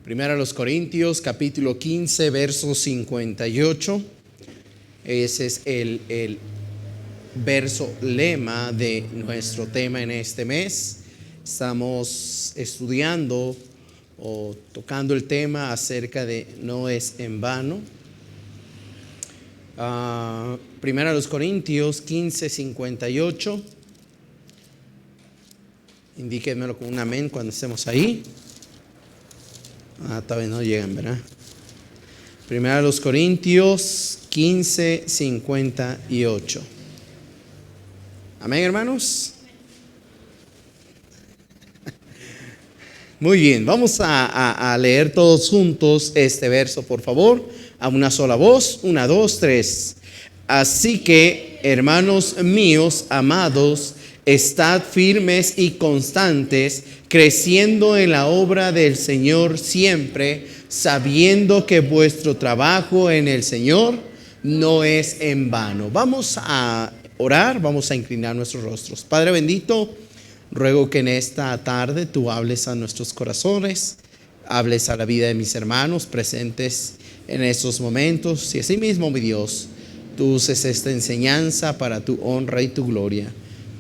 Primero a los Corintios, capítulo 15, verso 58. Ese es el verso lema de nuestro tema en este mes. Estamos estudiando o tocando el tema acerca de no es en vano. Primero a los Corintios 15, 58. Indíquenmelo con un amén cuando estemos ahí. Todavía no llegan, ¿verdad? Primero a los Corintios 15, 58. Amén, hermanos. Muy bien, vamos a leer todos juntos este verso, por favor, a una sola voz. 1, 2, 3. Así que, hermanos míos, amados, estad firmes y constantes, creciendo en la obra del Señor siempre, sabiendo que vuestro trabajo en el Señor no es en vano. Vamos a orar, vamos a inclinar nuestros rostros. Padre bendito, ruego que en esta tarde tú hables a nuestros corazones, hables a la vida de mis hermanos presentes en estos momentos, y asimismo, mi Dios, tú uses esta enseñanza para tu honra y tu gloria.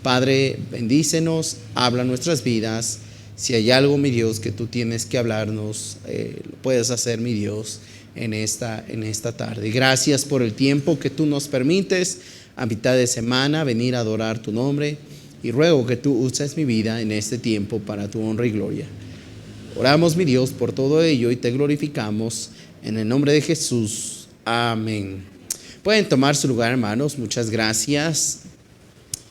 Padre, bendícenos, habla nuestras vidas. Si hay algo, mi Dios, que tú tienes que hablarnos, lo puedes hacer, mi Dios, en esta tarde. Gracias por el tiempo que tú nos permites a mitad de semana venir a adorar tu nombre, y ruego que tú uses mi vida en este tiempo para tu honra y gloria. Oramos, mi Dios, por todo ello y te glorificamos en el nombre de Jesús. Amén. Pueden tomar su lugar, hermanos. Muchas gracias.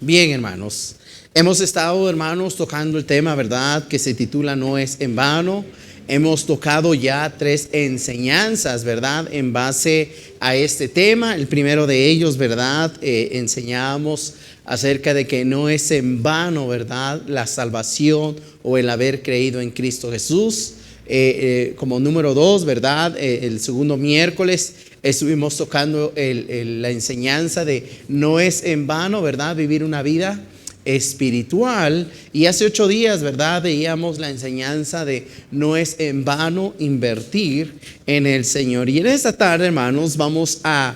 Bien, hermanos, hemos estado, hermanos, tocando el tema, ¿verdad?, que se titula No es en vano. Hemos tocado ya 3 enseñanzas, ¿verdad?, en base a este tema. El primero de ellos, ¿verdad?, enseñamos acerca de que no es en vano, ¿verdad?, la salvación o el haber creído en Cristo Jesús. Como número 2, ¿verdad?, el segundo miércoles estuvimos tocando la enseñanza de no es en vano, ¿verdad?, vivir una vida espiritual. Y hace 8 días, ¿verdad?, veíamos la enseñanza de no es en vano invertir en el Señor. Y en esta tarde, hermanos, vamos a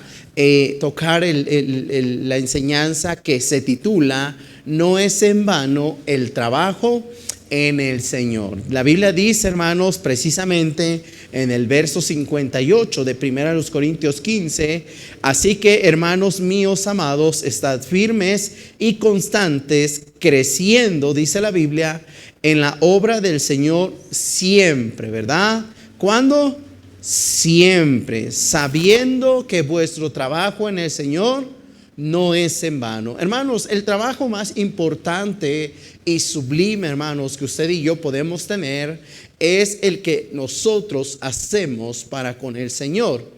tocar la enseñanza que se titula No es en vano el trabajo en el Señor. La Biblia dice, hermanos, precisamente en el verso 58 de 1 Corintios 15, así que, hermanos míos amados, estad firmes y constantes, creciendo, dice la Biblia, en la obra del Señor siempre, ¿verdad? ¿Cuándo? Siempre, sabiendo que vuestro trabajo en el Señor no es en vano. Hermanos, el trabajo más importante y sublime, hermanos, que usted y yo podemos tener es el que nosotros hacemos para con el Señor.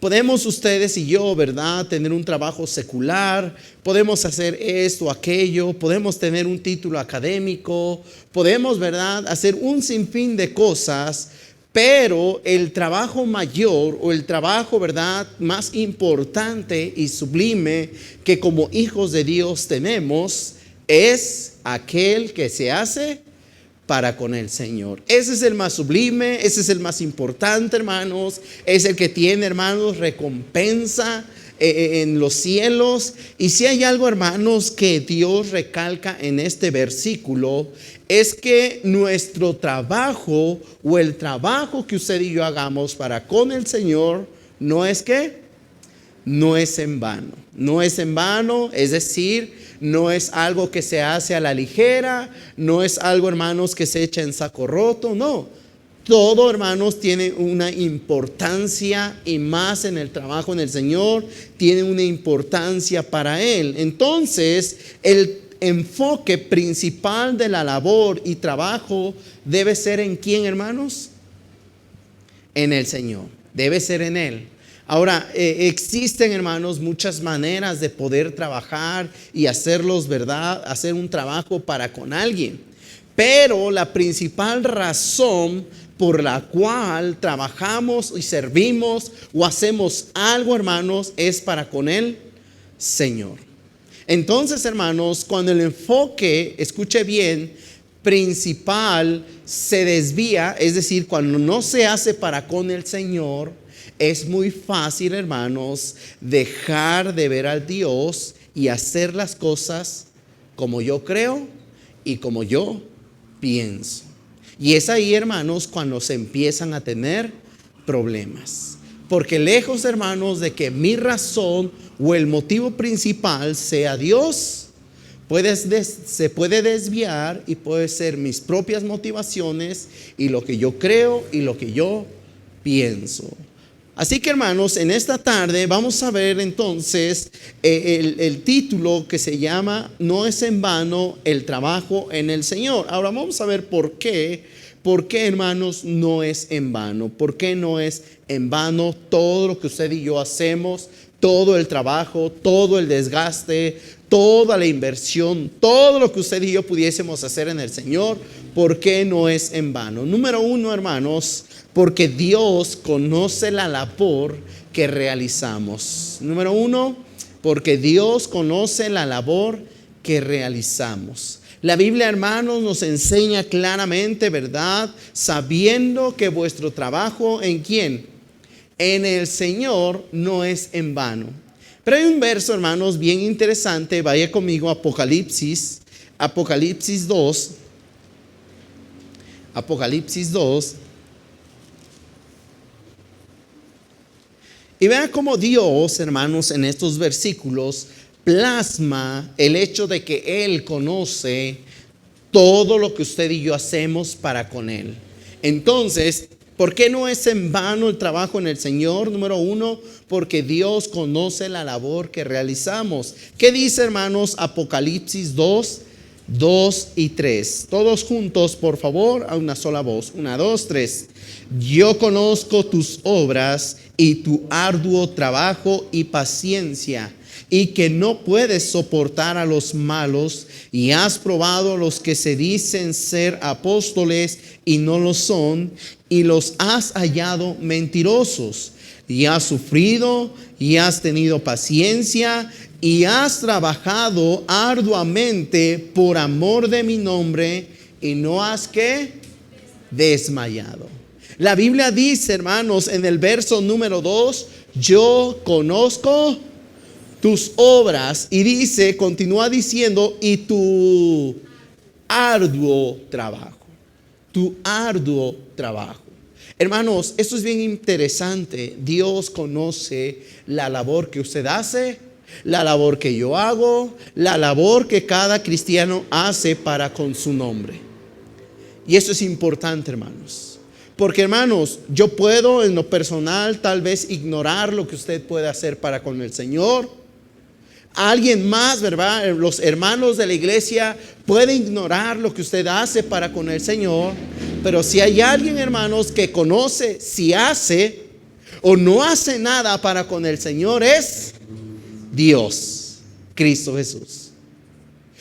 Podemos ustedes y yo, ¿verdad?, tener un trabajo secular, podemos hacer esto, aquello, podemos tener un título académico, podemos, ¿verdad?, hacer un sinfín de cosas. Pero el trabajo mayor o el trabajo, ¿verdad?, más importante y sublime que como hijos de Dios tenemos es aquel que se hace para con el Señor. Ese es el más sublime, ese es el más importante, hermanos. Es el que tiene, hermanos, recompensa en los cielos. Y si hay algo, hermanos, que Dios recalca en este versículo, es que nuestro trabajo o el trabajo que usted y yo hagamos para con el Señor no es que no es en vano. No es en vano, es decir, no es algo que se hace a la ligera, no es algo, hermanos, que se echa en saco roto, no. Todo, hermanos, tiene una importancia, y más en el trabajo en el Señor, tiene una importancia para Él. Entonces, el enfoque principal de la labor y trabajo debe ser ¿en quién, hermanos? En el Señor, debe ser en Él. Ahora, existen, hermanos, muchas maneras de poder trabajar y hacerlos, ¿verdad?, hacer un trabajo para con alguien. Pero la principal razón por la cual trabajamos y servimos o hacemos algo, hermanos, es para con el Señor. Entonces, hermanos, cuando el enfoque, escuche bien, principal se desvía, es decir, cuando no se hace para con el Señor, es muy fácil, hermanos, dejar de ver al Dios y hacer las cosas como yo creo y como yo pienso. Y es ahí, hermanos, cuando se empiezan a tener problemas. Porque lejos, hermanos, de que mi razón o el motivo principal sea Dios, se puede desviar y puede ser mis propias motivaciones y lo que yo creo y lo que yo pienso. Así que, hermanos, en esta tarde vamos a ver entonces el título que se llama No es en vano el trabajo en el Señor. Ahora vamos a ver por qué, hermanos, no es en vano. ¿Por qué no es en vano todo lo que usted y yo hacemos? Todo el trabajo, todo el desgaste, toda la inversión, todo lo que usted y yo pudiésemos hacer en el Señor, ¿por qué no es en vano? Número uno, hermanos, porque Dios conoce la labor que realizamos. Número uno, porque Dios conoce la labor que realizamos. La Biblia, hermanos, nos enseña claramente, ¿verdad? Sabiendo que vuestro trabajo, ¿en quién? En el Señor no es en vano. Pero hay un verso, hermanos, bien interesante. Vaya conmigo a Apocalipsis 2. Apocalipsis 2. Y vean cómo Dios, hermanos, en estos versículos plasma el hecho de que Él conoce todo lo que usted y yo hacemos para con Él. Entonces, ¿por qué no es en vano el trabajo en el Señor? Número uno, porque Dios conoce la labor que realizamos. ¿Qué dice, hermanos? Apocalipsis 2, 2 y 3. Todos juntos, por favor, a una sola voz. 1, 2, 3. Yo conozco tus obras y tu arduo trabajo y paciencia, y que no puedes soportar a los malos, y has probado a los que se dicen ser apóstoles y no lo son, y los has hallado mentirosos, y has sufrido y has tenido paciencia y has trabajado arduamente por amor de mi nombre, y no has ¿qué? Desmayado. La Biblia dice, hermanos, en el verso número 2, yo conozco tus obras, y dice, continúa diciendo, y tu arduo trabajo. Tu arduo trabajo. Hermanos, esto es bien interesante. Dios conoce la labor que usted hace, la labor que yo hago, la labor que cada cristiano hace para con su nombre. Y eso es importante, hermanos. Porque, hermanos, yo puedo en lo personal tal vez ignorar lo que usted puede hacer para con el Señor. Alguien más, ¿verdad? Los hermanos de la iglesia pueden ignorar lo que usted hace para con el Señor. Pero si hay alguien, hermanos, que conoce si hace o no hace nada para con el Señor, es Dios, Cristo Jesús.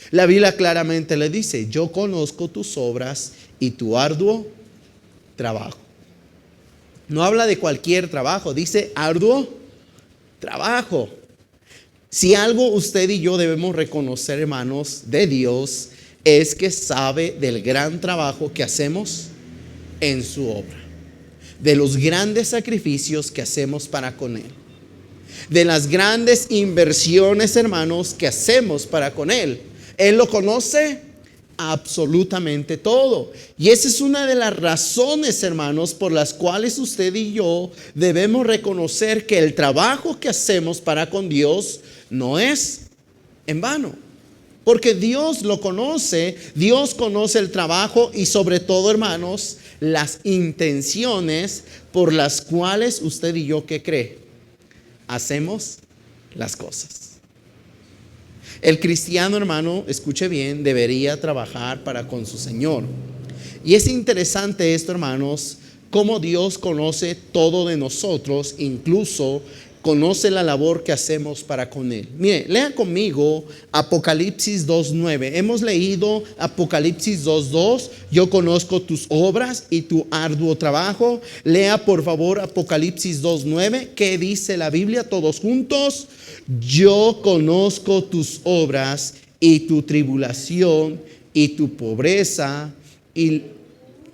La Biblia claramente le dice, yo conozco tus obras y tu arduo trabajo. No habla de cualquier trabajo, dice arduo trabajo. Si algo usted y yo debemos reconocer, hermanos, de Dios, es que sabe del gran trabajo que hacemos en su obra, de los grandes sacrificios que hacemos para con Él, de las grandes inversiones, hermanos, que hacemos para con Él. Él lo conoce absolutamente todo. Y esa es una de las razones, hermanos, por las cuales usted y yo debemos reconocer que el trabajo que hacemos para con Dios no es en vano. Porque Dios lo conoce, Dios conoce el trabajo y sobre todo, hermanos, las intenciones por las cuales usted y yo, ¿qué cree? Hacemos las cosas. El cristiano, hermano, escuche bien, debería trabajar para con su Señor. Y es interesante esto, hermanos, cómo Dios conoce todo de nosotros, incluso conoce la labor que hacemos para con Él. Mire, lea conmigo Apocalipsis 2:9. Hemos leído Apocalipsis 2:2. Yo conozco tus obras y tu arduo trabajo. Lea por favor Apocalipsis 2:9. ¿Qué dice la Biblia? Todos juntos. Yo conozco tus obras y tu tribulación y tu pobreza y,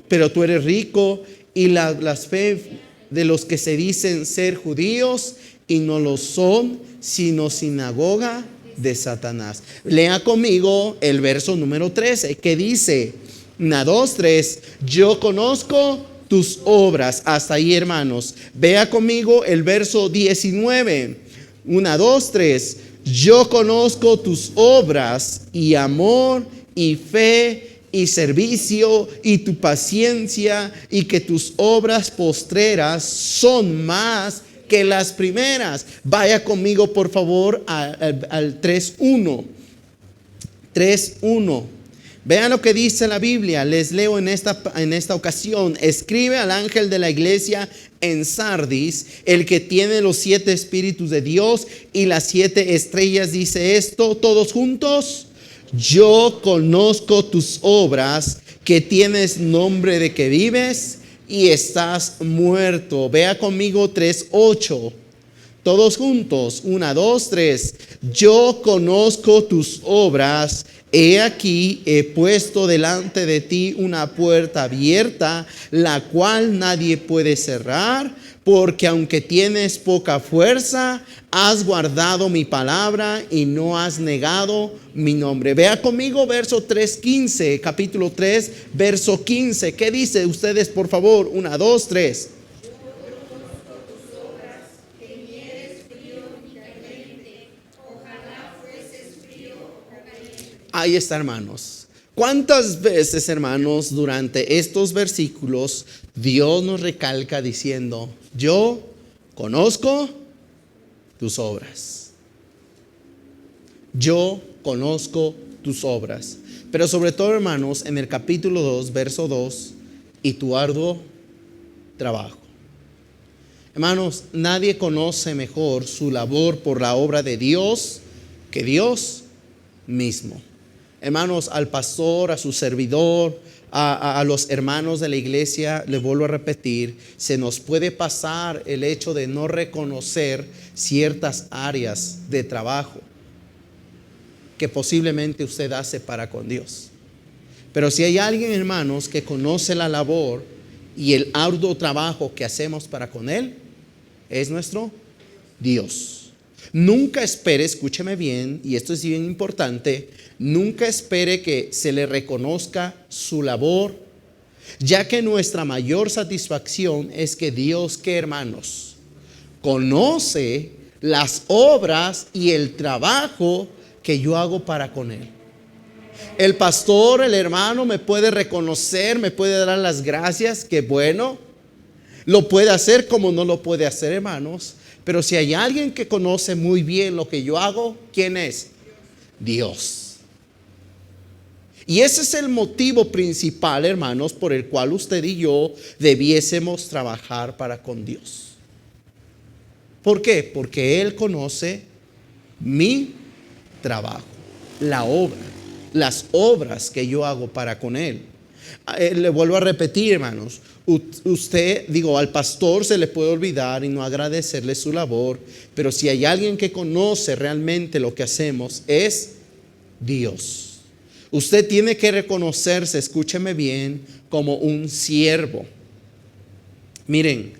pero tú eres rico, y las fe de los que se dicen ser judíos y no lo son, sino sinagoga de Satanás. Lea conmigo el verso número 13, que dice, 1, 2, 3, yo conozco tus obras. Hasta ahí, hermanos. Vea conmigo el verso 19. 1, 2, 3. Yo conozco tus obras y amor y fe y servicio y tu paciencia, y que tus obras postreras son más que las primeras. Vaya conmigo por favor al 3:1. 3:1. Vean lo que dice la Biblia. Les leo en esta ocasión. Escribe al ángel de la iglesia en Sardis, el que tiene los 7 espíritus de Dios y las 7 estrellas, dice esto, todos juntos. Yo conozco tus obras, que tienes nombre de que vives y estás muerto. Vea conmigo 3:8. Todos juntos, 1, 2, 3. Yo conozco tus obras. He aquí, he puesto delante de ti una puerta abierta, la cual nadie puede cerrar, porque aunque tienes poca fuerza, has guardado mi palabra y no has negado mi nombre. Vea conmigo verso 3:15, capítulo 3, verso 15. ¿Qué dice ustedes, por favor? 1, 2, 3. Ahí está, hermanos. ¿Cuántas veces, hermanos, durante estos versículos Dios nos recalca diciendo, yo conozco tus obras? Yo conozco tus obras. Pero sobre todo, hermanos, en el capítulo 2, verso 2, y tu arduo trabajo. Hermanos, nadie conoce mejor su labor por la obra de Dios que Dios mismo. Hermanos, al pastor, a su servidor, a los hermanos de la iglesia, les vuelvo a repetir, se nos puede pasar el hecho de no reconocer ciertas áreas de trabajo que posiblemente usted hace para con Dios. Pero si hay alguien, hermanos, que conoce la labor y el arduo trabajo que hacemos para con Él, es nuestro Dios. Nunca espere, escúcheme bien, y esto es bien importante, nunca espere que se le reconozca su labor, ya que nuestra mayor satisfacción es que Dios, ¿qué, hermanos? Conoce las obras y el trabajo que yo hago para con Él. El pastor, el hermano me puede reconocer, me puede dar las gracias, que bueno, lo puede hacer como no lo puede hacer, hermanos. Pero si hay alguien que conoce muy bien lo que yo hago, ¿quién es? Dios. Y ese es el motivo principal, hermanos, por el cual usted y yo debiésemos trabajar para con Dios. ¿Por qué? Porque Él conoce mi trabajo, la obra, las obras que yo hago para con Él. Le vuelvo a repetir, hermanos, al pastor se le puede olvidar y no agradecerle su labor, pero si hay alguien que conoce realmente lo que hacemos, es Dios. Usted tiene que reconocerse, escúcheme bien, como un siervo. Miren,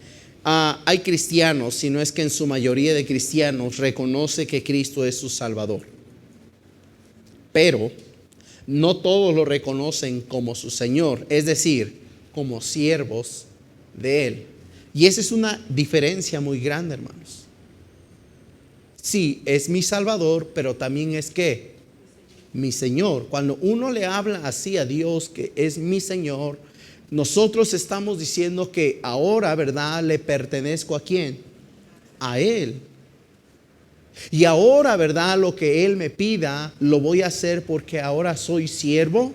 hay cristianos, si no es que en su mayoría de cristianos reconoce que Cristo es su Salvador, pero no todos lo reconocen como su Señor, es decir, como siervos de Él. Y esa es una diferencia muy grande, hermanos. Sí, es mi Salvador, pero también es ¿qué? Mi Señor. Cuando uno le habla así a Dios, que es mi Señor, nosotros estamos diciendo que ahora, ¿verdad?, le pertenezco ¿a quién? A Él. Y ahora, ¿verdad?, lo que Él me pida, lo voy a hacer porque ahora soy siervo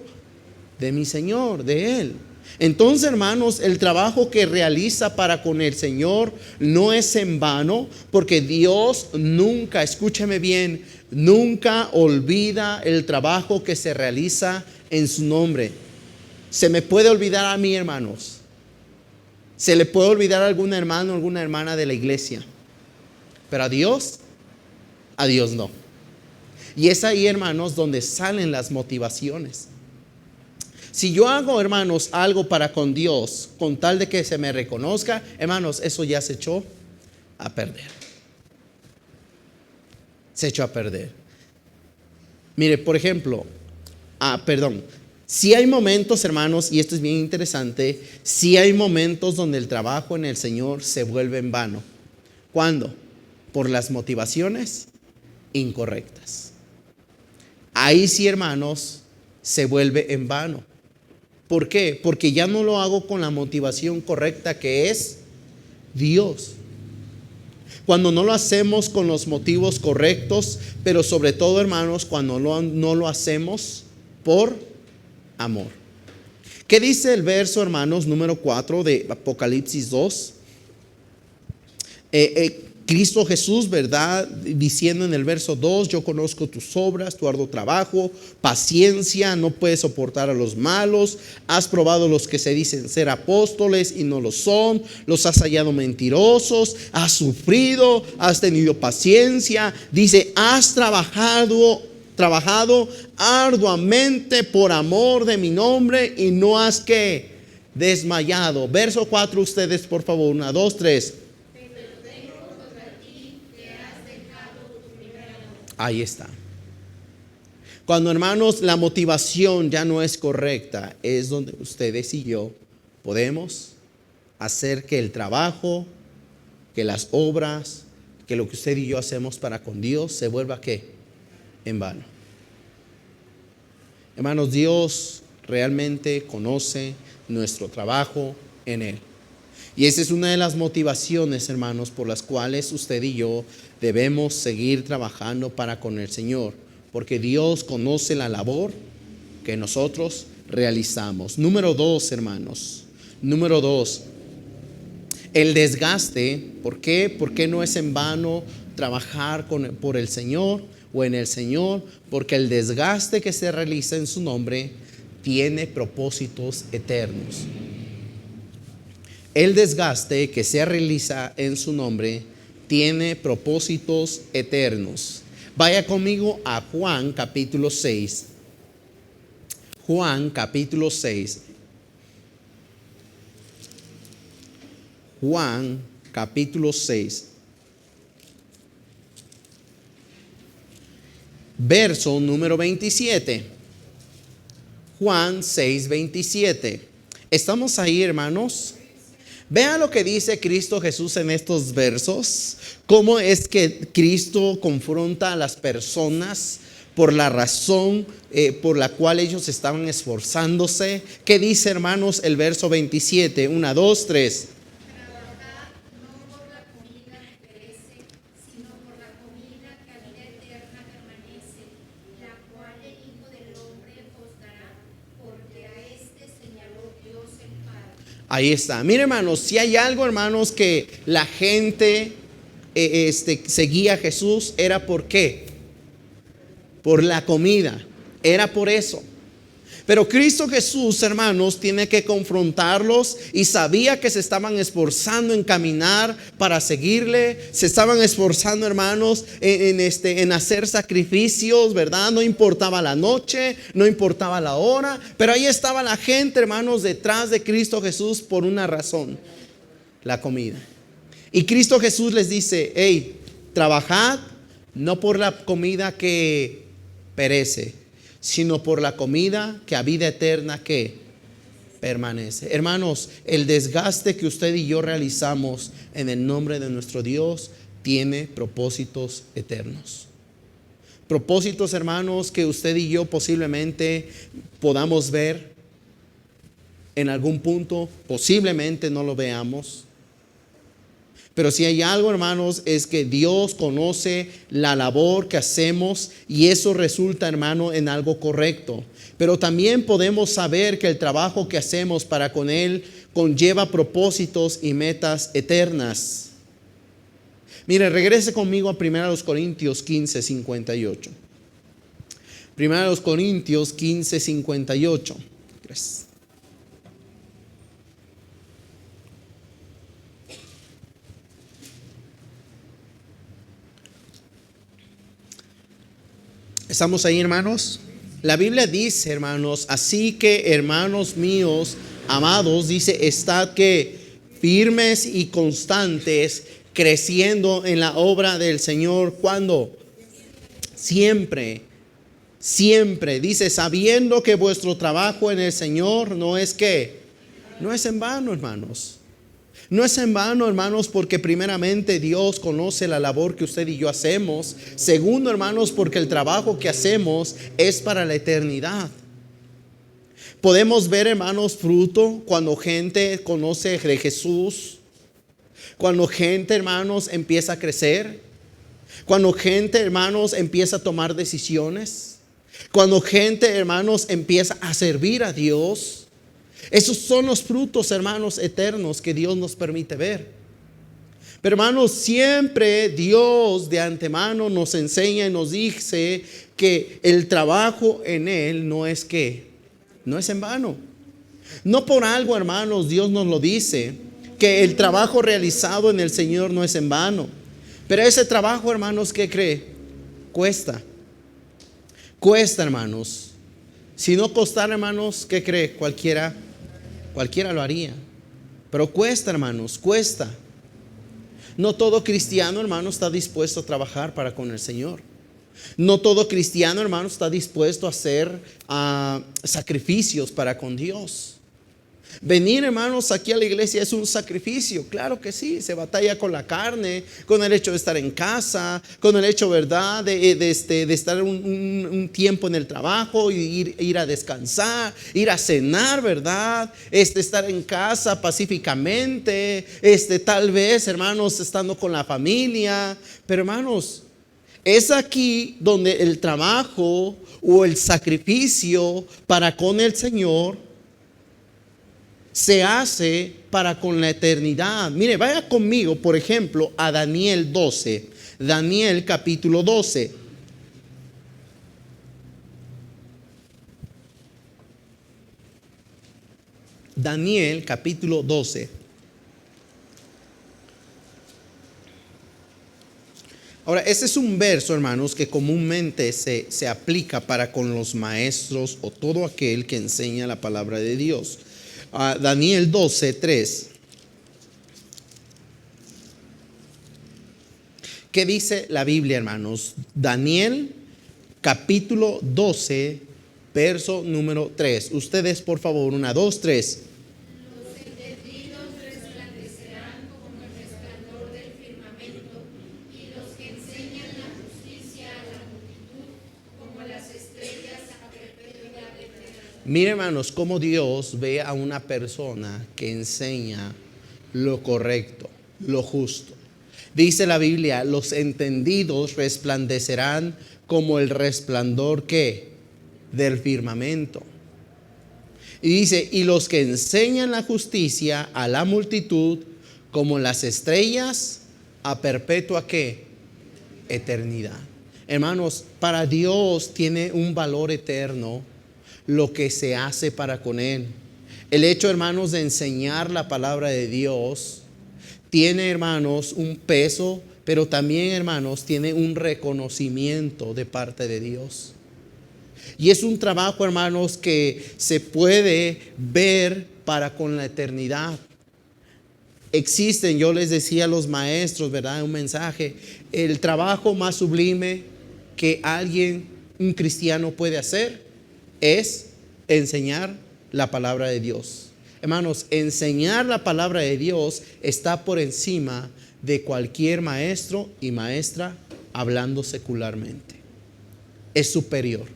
de mi Señor, de Él. Entonces, hermanos, el trabajo que realiza para con el Señor no es en vano, porque Dios nunca, escúcheme bien, nunca olvida el trabajo que se realiza en su nombre. Se me puede olvidar a mí, hermanos. Se le puede olvidar a algún hermano, alguna hermana de la iglesia. Pero a Dios no. Y es ahí, hermanos, donde salen las motivaciones. Si yo hago, hermanos, algo para con Dios, con tal de que se me reconozca, hermanos, eso ya se echó a perder. Se echó a perder. Mire, por ejemplo, si hay momentos, hermanos, y esto es bien interesante, si hay momentos donde el trabajo en el Señor se vuelve en vano. ¿Cuándo? Por las motivaciones incorrectas. Ahí sí, hermanos, se vuelve en vano. ¿Por qué? Porque ya no lo hago con la motivación correcta, que es Dios. Cuando no lo hacemos con los motivos correctos, pero sobre todo, hermanos, cuando no lo hacemos por amor. ¿Qué dice el verso, hermanos, número 4 de Apocalipsis 2? Cristo Jesús, ¿verdad? Diciendo en el verso 2, yo conozco tus obras, tu arduo trabajo, paciencia, no puedes soportar a los malos, has probado los que se dicen ser apóstoles y no lo son, los has hallado mentirosos, has sufrido, has tenido paciencia, dice, has trabajado arduamente por amor de mi nombre y no has que desmayado. Verso 4 ustedes, por favor, 1, 2, 3. Ahí está. Cuando, hermanos, la motivación ya no es correcta, es donde ustedes y yo podemos hacer que el trabajo, que las obras, que lo que usted y yo hacemos para con Dios se vuelva ¿qué? En vano. Hermanos, Dios realmente conoce nuestro trabajo en Él. Y esa es una de las motivaciones, hermanos, por las cuales usted y yo debemos seguir trabajando para con el Señor. Porque Dios conoce la labor que nosotros realizamos. Número 2, hermanos. Número 2. El desgaste. ¿Por qué? Porque no es en vano trabajar por el Señor o en el Señor. Porque el desgaste que se realiza en su nombre tiene propósitos eternos. El desgaste que se realiza en su nombre tiene propósitos eternos. Vaya conmigo a Juan capítulo 6. Juan capítulo 6. Juan capítulo 6. Verso número 27. Juan 6, 27. ¿Estamos ahí, hermanos? Vean lo que dice Cristo Jesús en estos versos. Cómo es que Cristo confronta a las personas por la razón por la cual ellos estaban esforzándose. ¿Qué dice, hermanos, el verso 27? 1, 2, 3. Trabajad no por la comida que perece, sino por la comida que a vida eterna permanece, la cual el Hijo del Hombre os dará, porque a este señaló Dios el Padre. Ahí está. Mire, hermanos, si hay algo, hermanos, que la gente seguía a Jesús, era ¿por qué? Por la comida. Era por eso. Pero Cristo Jesús, hermanos, tiene que confrontarlos y sabía que se estaban esforzando en caminar para seguirle. Se estaban esforzando, hermanos, en hacer sacrificios, ¿verdad? No importaba la noche, no importaba la hora, pero ahí estaba la gente, hermanos, detrás de Cristo Jesús por una razón: la comida. Y Cristo Jesús les dice: hey, trabajad no por la comida que perece, sino por la comida que a vida eterna que permanece. Hermanos, el desgaste que usted y yo realizamos en el nombre de nuestro Dios tiene propósitos eternos. Propósitos, hermanos, que usted y yo posiblemente podamos ver en algún punto, posiblemente no lo veamos. Pero si hay algo, hermanos, es que Dios conoce la labor que hacemos y eso resulta, hermano, en algo correcto. Pero también podemos saber que el trabajo que hacemos para con Él conlleva propósitos y metas eternas. Mire, regrese conmigo a 1 Corintios 15, 58. 1 Corintios 15, 58. Gracias. ¿Estamos ahí, hermanos? La Biblia dice, hermanos, así que hermanos míos, amados, dice, estad que firmes y constantes, creciendo en la obra del Señor. ¿Cuándo? Siempre, siempre. Dice, sabiendo que vuestro trabajo en el Señor no es en vano, hermanos. No es en vano, hermanos, porque primeramente Dios conoce la labor que usted y yo hacemos. Segundo, hermanos, porque el trabajo que hacemos es para la eternidad. Podemos ver, hermanos, fruto cuando gente conoce de Jesús. Cuando gente, hermanos, empieza a crecer. Cuando gente, hermanos, empieza a tomar decisiones. Cuando gente, hermanos, empieza a servir a Dios. Esos son los frutos, hermanos, eternos que Dios nos permite ver. Pero, hermanos, siempre Dios de antemano nos enseña y nos dice que el trabajo en Él no es en vano. No por algo, hermanos, Dios nos lo dice, que el trabajo realizado en el Señor no es en vano. Pero ese trabajo, hermanos, ¿qué cree? Cuesta, hermanos. Si no costara, hermanos, ¿qué cree? Cualquiera lo haría. Pero cuesta, hermanos, cuesta. No todo cristiano, hermanos, está dispuesto a trabajar para con el Señor. No todo cristiano, hermanos, está dispuesto a hacer sacrificios para con Dios. Venir, hermanos, aquí a la iglesia es un sacrificio. Claro que sí, se batalla con la carne, con el hecho de estar en casa, con el hecho, ¿verdad?, de estar un tiempo en el trabajo y ir a descansar, ir a cenar, ¿verdad? Estar en casa pacíficamente, tal vez, hermanos, estando con la familia. Pero, hermanos, es aquí donde el trabajo o el sacrificio para con el Señor se hace para con la eternidad. Mire, vaya conmigo, por ejemplo, a Daniel 12. Daniel capítulo 12. Daniel capítulo 12. Ahora, este es un verso, hermanos, que comúnmente se aplica para con los maestros o todo aquel que enseña la palabra de Dios. Daniel 12, 3. ¿Qué dice la Biblia, hermanos? Daniel capítulo 12, verso número 3. Ustedes, por favor, 1, 2, 3. Los entendidos resplandecerán como el resplandor del firmamento, y los que enseñan la justicia a la multitud como las estrellas a perpetuidad eterna. Mire, hermanos, cómo Dios ve a una persona que enseña lo correcto, lo justo. Dice la Biblia, los entendidos resplandecerán como el resplandor ¿qué? Del firmamento. Y dice, y los que enseñan la justicia a la multitud como las estrellas a perpetua ¿qué? Eternidad. Hermanos, para Dios tiene un valor eterno lo que se hace para con Él. El hecho, hermanos, de enseñar la palabra de Dios tiene, hermanos, un peso, pero también, hermanos, tiene un reconocimiento de parte de Dios. Y es un trabajo, hermanos, que se puede ver para con la eternidad. Existen, yo les decía a los maestros, ¿verdad?, un mensaje, el trabajo más sublime que un cristiano puede hacer es enseñar la palabra de Dios. Hermanos, enseñar la palabra de Dios está por encima de cualquier maestro y maestra hablando secularmente. Es superior.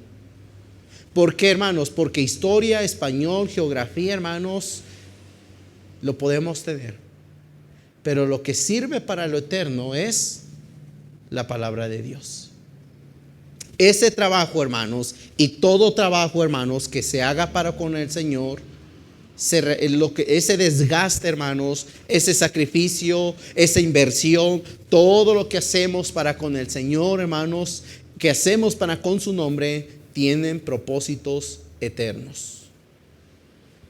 ¿Por qué, hermanos? Porque historia, español, geografía, hermanos, lo podemos tener. Pero lo que sirve para lo eterno es la palabra de Dios. Ese trabajo, hermanos, y todo trabajo, hermanos, que se haga para con el Señor, ese desgaste, hermanos, ese sacrificio, esa inversión, todo lo que hacemos para con el Señor, hermanos, que hacemos para con su nombre, tienen propósitos eternos.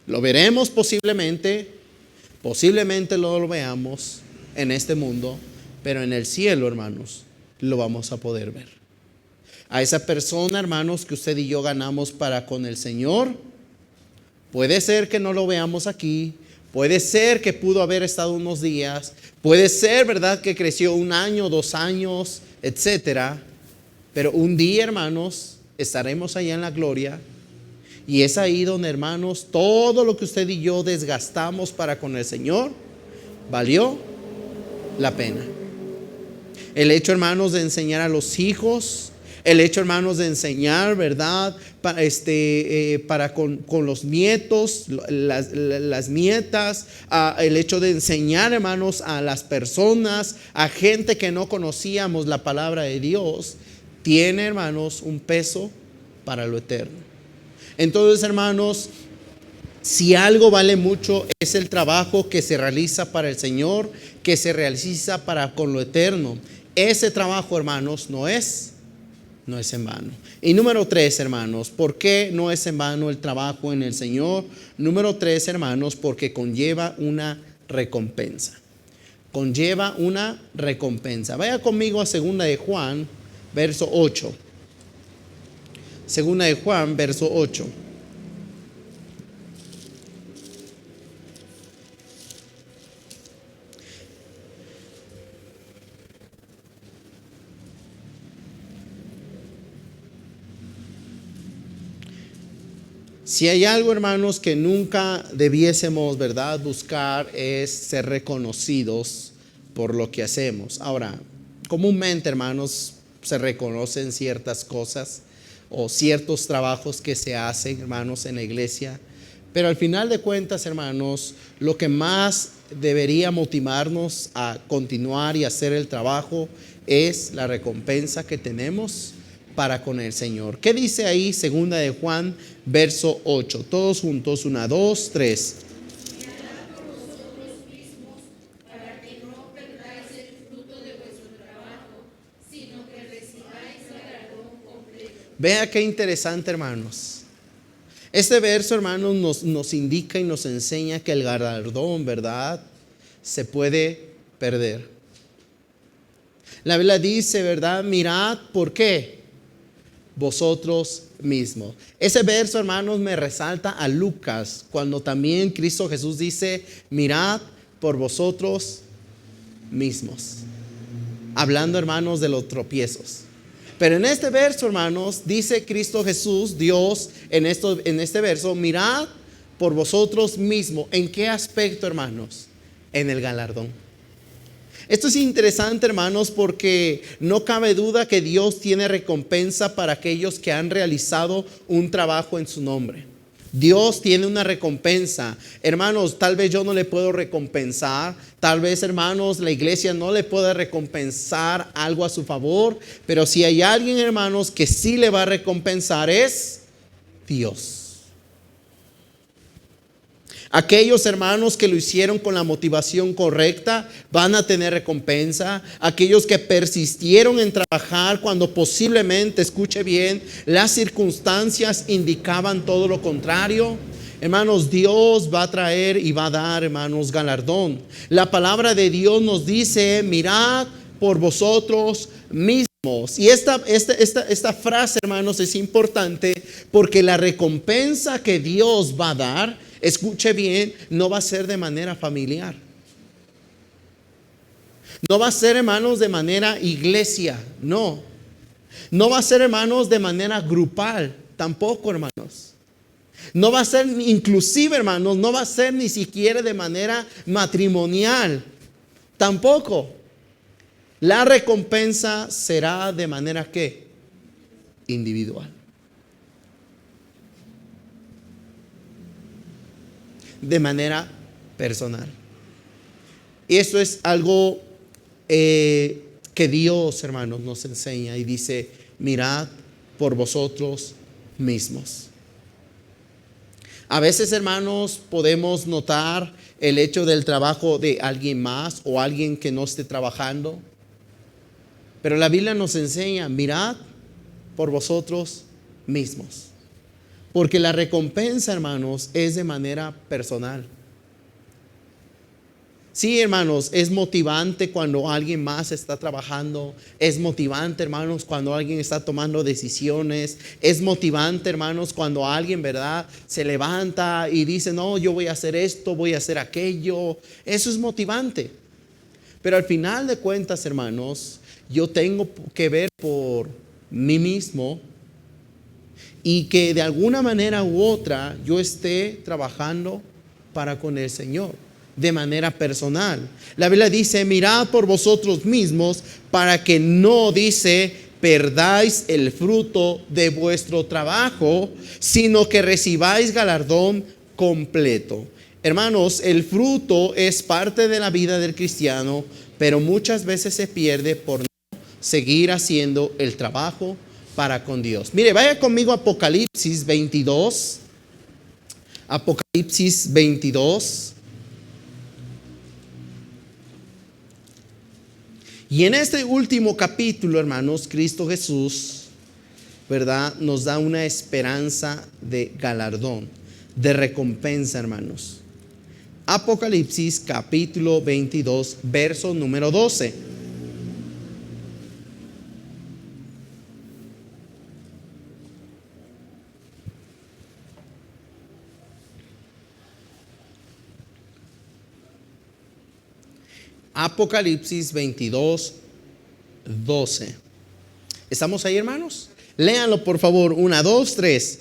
Lo veremos posiblemente no lo veamos en este mundo, pero en el cielo, hermanos, lo vamos a poder ver. a esa persona, hermanos, que usted y yo ganamos para con el Señor. Puede ser que no lo veamos aquí, puede ser que pudo haber estado unos días, puede ser, ¿verdad?, que creció 1 año, 2 años, etcétera. Pero un día, hermanos, estaremos allá en la gloria. Y es ahí donde, hermanos, todo lo que usted y yo desgastamos para con el Señor valió la pena. El hecho, hermanos, de enseñar a los hijos, el hecho, hermanos, de enseñar, ¿verdad?, para con los nietos, las nietas, el hecho de enseñar, hermanos, a las personas, a gente que no conocíamos la palabra de Dios, tiene, hermanos, un peso para lo eterno. Entonces, hermanos, si algo vale mucho es el trabajo que se realiza para el Señor, que se realiza para con lo eterno. Ese trabajo, hermanos, no es en vano. Y número 3, hermanos, ¿por qué no es en vano el trabajo en el Señor? Número 3, hermanos, porque conlleva una recompensa. Conlleva una recompensa. Vaya conmigo a 2 de Juan, verso 8. 2 de Juan, verso 8. Si hay algo, hermanos, que nunca debiésemos, ¿verdad?, buscar, es ser reconocidos por lo que hacemos. Ahora, comúnmente, hermanos, se reconocen ciertas cosas o ciertos trabajos que se hacen, hermanos, en la iglesia. Pero al final de cuentas, hermanos, lo que más debería motivarnos a continuar y hacer el trabajo es la recompensa que tenemos para con el Señor. ¿Qué dice ahí? 2 de Juan, verso 8. Todos juntos, 1, 2, 3. Vea qué interesante, hermanos. Este verso, hermanos, nos indica y nos enseña que el galardón, ¿verdad?, se puede perder. La Biblia dice, ¿verdad?, mirad, ¿por qué? Vosotros mismos. Ese verso, hermanos, me resalta a Lucas, cuando también Cristo Jesús dice, mirad por vosotros mismos. Hablando, hermanos, de los tropiezos. Pero en este verso, hermanos, dice Cristo Jesús, Dios, en este verso, mirad por vosotros mismos. ¿En qué aspecto, hermanos? En el galardón. Esto es interesante, hermanos, porque no cabe duda que Dios tiene recompensa para aquellos que han realizado un trabajo en su nombre. Dios tiene una recompensa. Hermanos, tal vez yo no le puedo recompensar. Tal vez, hermanos, la iglesia no le pueda recompensar algo a su favor. Pero si hay alguien, hermanos, que sí le va a recompensar, es Dios. Aquellos, hermanos, que lo hicieron con la motivación correcta van a tener recompensa. Aquellos que persistieron en trabajar cuando posiblemente, escuche bien, las circunstancias indicaban todo lo contrario. Hermanos, Dios va a traer y va a dar, hermanos, galardón. La palabra de Dios nos dice, mirad por vosotros mismos. Y esta frase, hermanos, es importante porque la recompensa que Dios va a dar, escuche bien, no va a ser de manera familiar. No va a ser, hermanos, de manera iglesia. No. No va a ser, hermanos, de manera grupal. Tampoco, hermanos. No va a ser, inclusive, hermanos, no va a ser ni siquiera de manera matrimonial. Tampoco. La recompensa será de manera ¿qué? Individual. De manera personal. Y esto es algo que Dios, hermanos, nos enseña y dice, mirad por vosotros mismos. A veces, hermanos, podemos notar el hecho del trabajo de alguien más o alguien que no esté trabajando. Pero la Biblia nos enseña, mirad por vosotros mismos. Porque la recompensa, hermanos, es de manera personal. Sí, hermanos, es motivante cuando alguien más está trabajando. Es motivante, hermanos, cuando alguien está tomando decisiones. Es motivante, hermanos, cuando alguien, ¿verdad?, se levanta y dice, no, yo voy a hacer esto, voy a hacer aquello. Eso es motivante. Pero al final de cuentas, hermanos, yo tengo que ver por mí mismo y que de alguna manera u otra yo esté trabajando para con el Señor de manera personal. La Biblia dice, mirad por vosotros mismos para que no, dice, perdáis el fruto de vuestro trabajo, sino que recibáis galardón completo. Hermanos, el fruto es parte de la vida del cristiano, pero muchas veces se pierde por no seguir haciendo el trabajo para con Dios. Mire, vaya conmigo a Apocalipsis 22. Apocalipsis 22. Y en este último capítulo, hermanos, Cristo Jesús, ¿verdad?, nos da una esperanza de galardón, de recompensa, hermanos. Apocalipsis capítulo 22, verso número 12. Apocalipsis 22, 12. ¿Estamos ahí, hermanos? Léanlo, por favor. 1, 2, 3.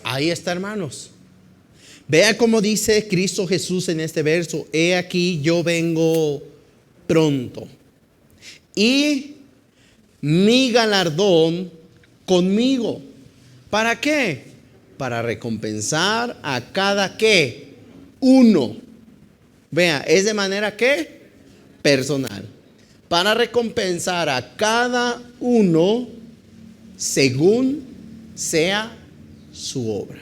Ahí está, hermanos. Vea cómo dice Cristo Jesús en este verso. He aquí, yo vengo pronto. Y mi galardón conmigo. ¿Para qué? Para recompensar a cada ¿qué? Uno. Vea, es de manera ¿qué? Personal. Para recompensar a cada uno según sea su obra.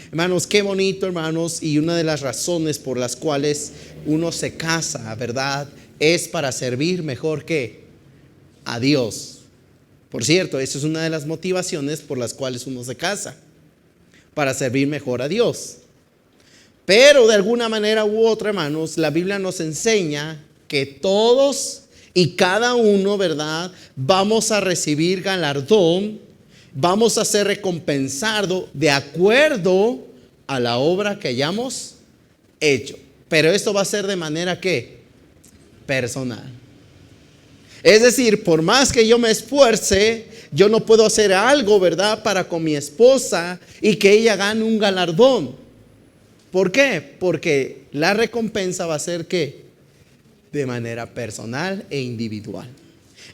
Hermanos, qué bonito, hermanos, y una de las razones por las cuales uno se casa, ¿verdad?, es para servir mejor que a Dios. Por cierto, esa es una de las motivaciones por las cuales uno se casa, para servir mejor a Dios. Pero de alguna manera u otra, hermanos, la Biblia nos enseña que todos y cada uno, ¿verdad?, vamos a recibir galardón, vamos a ser recompensados de acuerdo a la obra que hayamos hecho. Pero esto va a ser de manera ¿qué? Personal. Es decir, por más que yo me esfuerce, yo no puedo hacer algo, ¿verdad?, para con mi esposa y que ella gane un galardón. ¿Por qué? Porque la recompensa va a ser ¿qué? De manera personal e individual.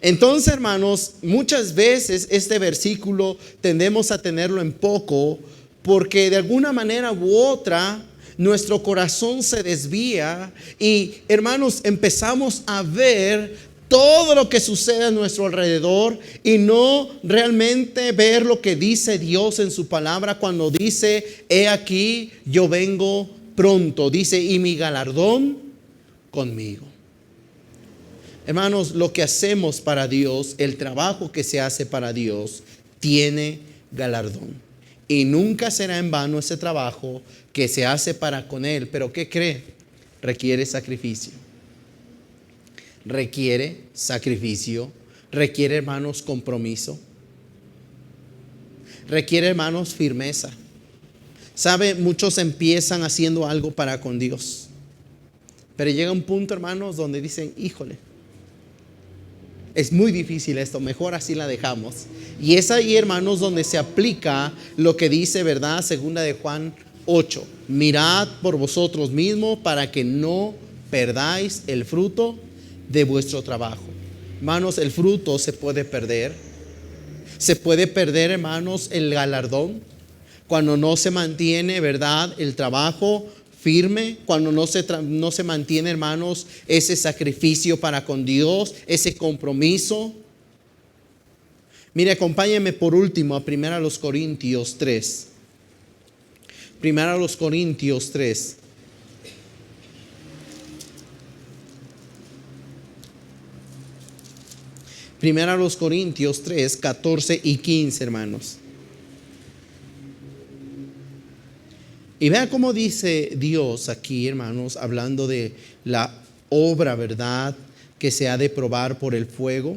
Entonces, hermanos, muchas veces este versículo tendemos a tenerlo en poco porque de alguna manera u otra nuestro corazón se desvía y, hermanos, empezamos a ver todo lo que sucede a nuestro alrededor y no realmente ver lo que dice Dios en su palabra cuando dice, he aquí, yo vengo pronto. Dice, y mi galardón conmigo. Hermanos, lo que hacemos para Dios, el trabajo que se hace para Dios, tiene galardón. Y nunca será en vano ese trabajo que se hace para con Él. Pero ¿qué cree? Requiere sacrificio. Requiere sacrificio, requiere, hermanos, compromiso, requiere, hermanos, firmeza. Sabe, muchos empiezan haciendo algo para con Dios, pero llega un punto, hermanos, donde dicen, híjole, es muy difícil esto, mejor así la dejamos. Y es ahí, hermanos, donde se aplica lo que dice, ¿verdad?, segunda de Juan 8. Mirad por vosotros mismos para que no perdáis el fruto de vuestro trabajo. Hermanos, el fruto se puede perder. Se puede perder, hermanos, el galardón cuando no se mantiene, ¿verdad?, el trabajo firme, cuando no se mantiene, hermanos, ese sacrificio para con Dios, ese compromiso. Mire, acompáñenme por último a 1 Corintios 3. 1 Corintios 3. Primera a los Corintios 3, 14 y 15, hermanos. Y vean cómo dice Dios aquí, hermanos, hablando de la obra, ¿verdad?, que se ha de probar por el fuego.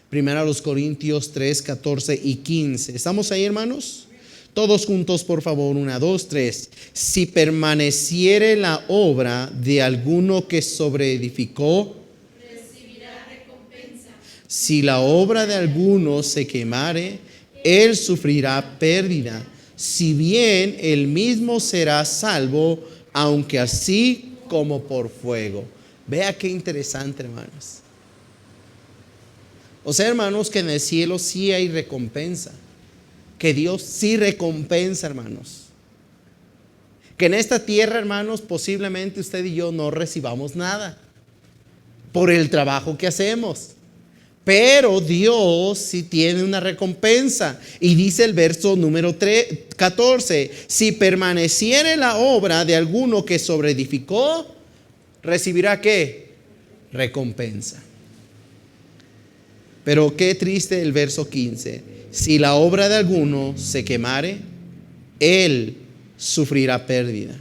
Primera a los Corintios 3, 14 y 15. ¿Estamos ahí, hermanos? Todos juntos, por favor. 1, 2, 3. Si permaneciere la obra de alguno que sobreedificó, recibirá recompensa. si la obra de alguno se quemare, él sufrirá pérdida. Si bien él mismo será salvo, aunque así como por fuego. Vea qué interesante, hermanos. O sea, hermanos, que en el cielo sí hay recompensa. Que Dios sí recompensa, hermanos. Que en esta tierra, hermanos, posiblemente usted y yo no recibamos nada por el trabajo que hacemos. Pero Dios sí tiene una recompensa. Y dice el verso número 14. Si permaneciere la obra de alguno que sobreedificó, recibirá ¿qué? Recompensa. Pero qué triste el verso 15. Si la obra de alguno se quemare, él sufrirá pérdida.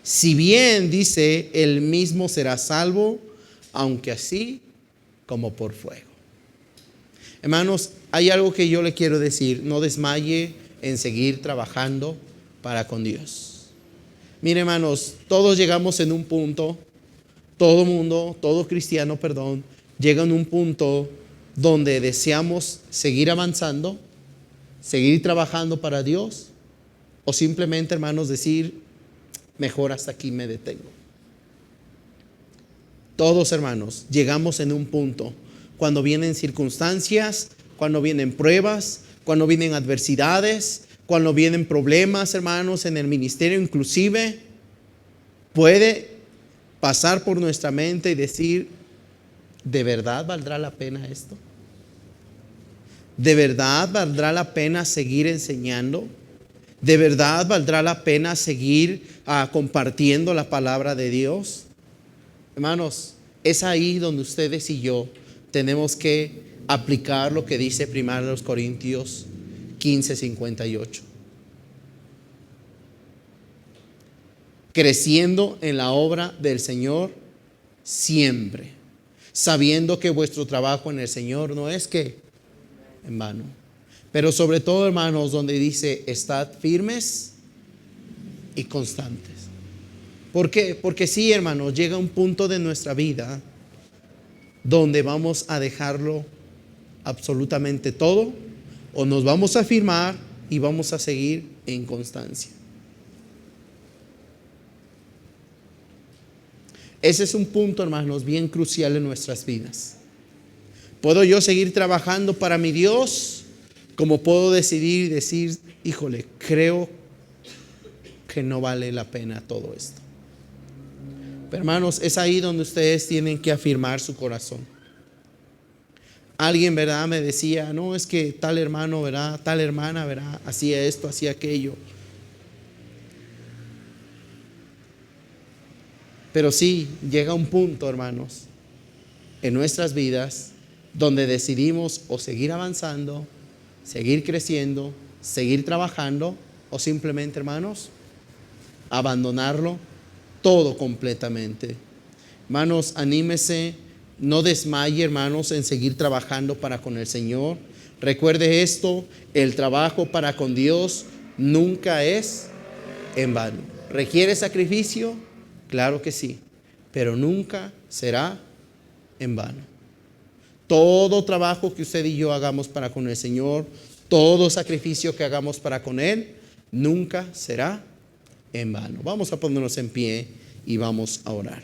Si bien, dice, él mismo será salvo, aunque así como por fuego. Hermanos, hay algo que yo le quiero decir. No desmaye en seguir trabajando para con Dios. Mire, hermanos, todos llegamos en un punto, todo mundo, todo cristiano, perdón, llega en un punto donde deseamos seguir avanzando, seguir trabajando para Dios, o simplemente, hermanos, decir, mejor hasta aquí me detengo. Todos, hermanos, llegamos en un punto cuando vienen circunstancias, cuando vienen pruebas, cuando vienen adversidades, cuando vienen problemas, hermanos, en el ministerio, inclusive puede pasar por nuestra mente y decir, ¿de verdad valdrá la pena esto? ¿De verdad valdrá la pena seguir enseñando? ¿De verdad valdrá la pena seguir compartiendo la palabra de Dios? Hermanos, es ahí donde ustedes y yo tenemos que aplicar lo que dice 1 Corintios 15, 58. Creciendo en la obra del Señor siempre, sabiendo que vuestro trabajo en el Señor no es que en vano. Pero sobre todo, hermanos, donde dice, estad firmes y constantes. ¿Por qué? Porque sí, hermanos, llega un punto de nuestra vida donde vamos a dejarlo absolutamente todo, o nos vamos a firmar y vamos a seguir en constancia. Ese es un punto, hermanos, bien crucial en nuestras vidas. ¿Puedo yo seguir trabajando para mi Dios? Como puedo decidir y decir, híjole, creo que no vale la pena todo esto. Pero, hermanos, es ahí donde ustedes tienen que afirmar su corazón. Alguien, ¿verdad?, me decía, no, es que tal hermano, ¿verdad?, tal hermana, ¿verdad?, hacía esto, hacía aquello. Pero sí, llega un punto, hermanos, en nuestras vidas donde decidimos o seguir avanzando, seguir creciendo, seguir trabajando, o simplemente, hermanos, abandonarlo todo completamente. Hermanos, anímese, no desmaye, hermanos, en seguir trabajando para con el Señor. Recuerde esto, el trabajo para con Dios nunca es en vano. ¿Requiere sacrificio? Claro que sí, pero nunca será en vano. Todo trabajo que usted y yo hagamos para con el Señor, todo sacrificio que hagamos para con Él, nunca será en vano. Vamos a ponernos en pie y vamos a orar.